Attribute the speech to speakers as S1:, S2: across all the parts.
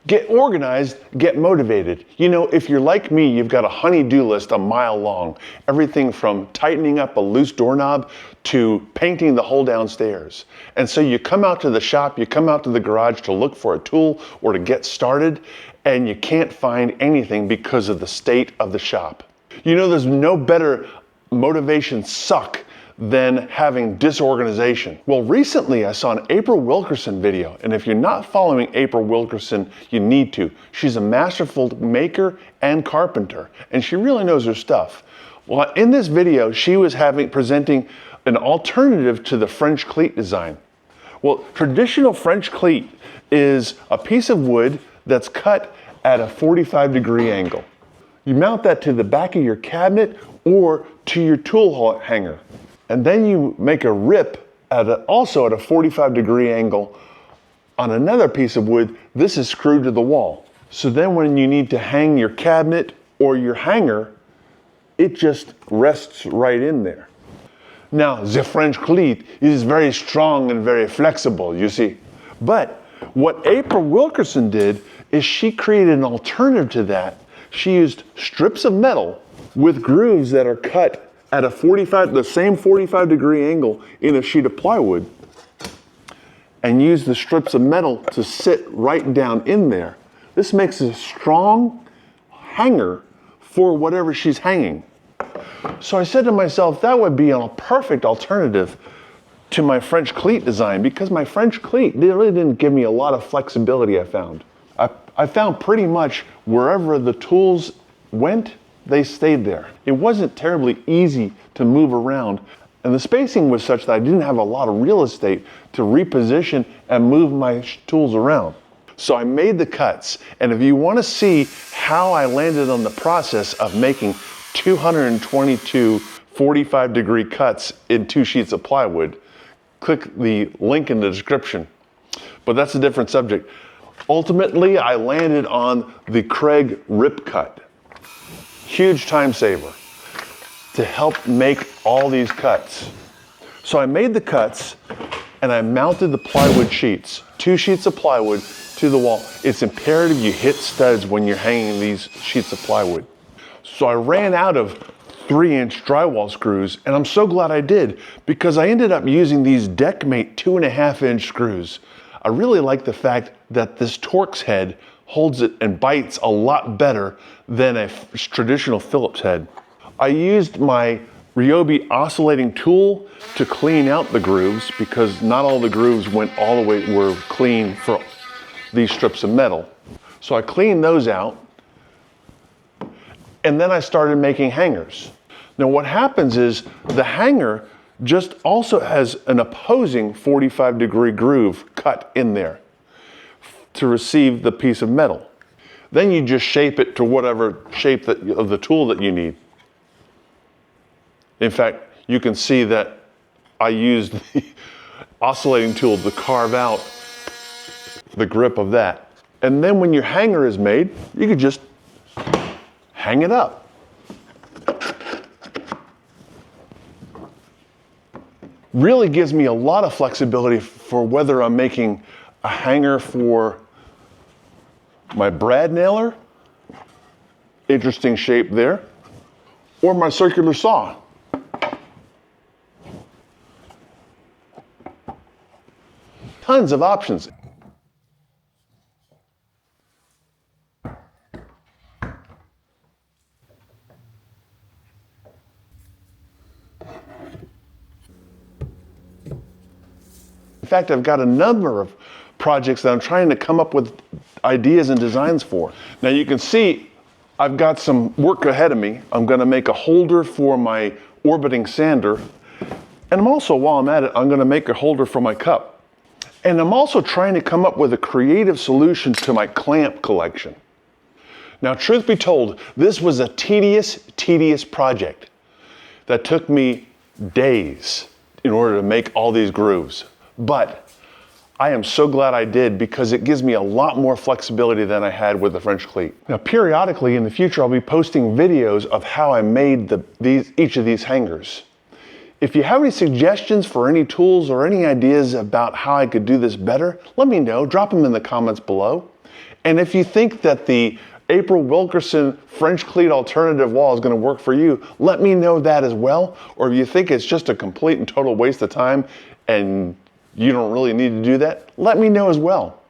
S1: Get organized, get motivated. You know, if you're like me, you've got a honey-do list a mile long. Everything from tightening up a loose doorknob to painting the whole downstairs. And so you come out to the shop, you come out to the garage to look for a tool or to get started, and you can't find anything because of the state of the shop. You know, there's no better motivation suck than having disorganization. Well, recently I saw an April Wilkerson video, and if you're not following April Wilkerson, you need to. She's a masterful maker and carpenter, and she really knows her stuff. Well, in this video, she was presenting an alternative to the French Cleat design. Well, traditional French Cleat is a piece of wood that's cut at a 45-degree angle. You mount that to the back of your cabinet or to your tool hanger. And then you make a rip also at a 45-degree angle on another piece of wood. This is screwed to the wall. So then when you need to hang your cabinet or your hanger, it just rests right in there. Now, the French Cleat is very strong and very flexible, you see. But what April Wilkerson did is she created an alternative to that. She used strips of metal with grooves that are cut at the same 45-degree angle in a sheet of plywood, and use the strips of metal to sit right down in there. This makes a strong hanger for whatever she's hanging. So I said to myself, that would be a perfect alternative to my French Cleat design, because my French Cleat really didn't give me a lot of flexibility. I found pretty much wherever the tools went, they stayed there. It wasn't terribly easy to move around, and the spacing was such that I didn't have a lot of real estate to reposition and move my tools around. So I made the cuts, and if you want to see how I landed on the process of making 222 45-degree cuts in 2 sheets of plywood, click the link in the description. But that's a different subject. Ultimately, I landed on the Craig Rip Cut. Huge time saver to help make all these cuts. So I made the cuts and I mounted the plywood sheets, 2 sheets of plywood to the wall. It's imperative you hit studs when you're hanging these sheets of plywood. So I ran out of 3-inch drywall screws, and I'm so glad I did, because I ended up using these Deckmate 2.5-inch screws. I really like the fact that this Torx head holds it and bites a lot better than a traditional Phillips head. I used my Ryobi oscillating tool to clean out the grooves, because not all the grooves were clean for these strips of metal. So I cleaned those out, and then I started making hangers. Now what happens is the hanger just also has an opposing 45-degree groove cut in there to receive the piece of metal. Then you just shape it to whatever shape of the tool that you need. In fact, you can see that I used the oscillating tool to carve out the grip of that. And then when your hanger is made, you can just hang it up. Really gives me a lot of flexibility for whether I'm making a hanger for my brad nailer, interesting shape there, or my circular saw. Tons of options. In fact, I've got a number of projects that I'm trying to come up with ideas and designs for. Now you can see I've got some work ahead of me. I'm going to make a holder for my orbiting sander, and I'm also, while I'm at it, I'm going to make a holder for my cup. And I'm also trying to come up with a creative solution to my clamp collection. Now, truth be told, this was a tedious project that took me days in order to make all these grooves. But I am so glad I did, because it gives me a lot more flexibility than I had with the French Cleat. Now, periodically in the future, I'll be posting videos of how I made each of these hangers. If you have any suggestions for any tools or any ideas about how I could do this better, let me know. Drop them in the comments below. And if you think that the April Wilkerson French Cleat alternative wall is going to work for you, let me know that as well. Or if you think it's just a complete and total waste of time and you don't really need to do that, let me know as well.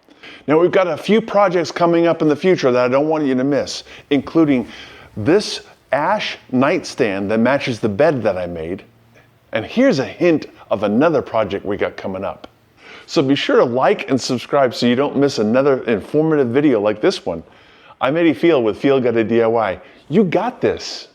S1: Now we've got a few projects coming up in the future that I don't want you to miss, including this ash nightstand that matches the bed that I made. And here's a hint of another project we got coming up. So be sure to like and subscribe so you don't miss another informative video like this one. I'm Eddie Field with Field Guided DIY. You got this.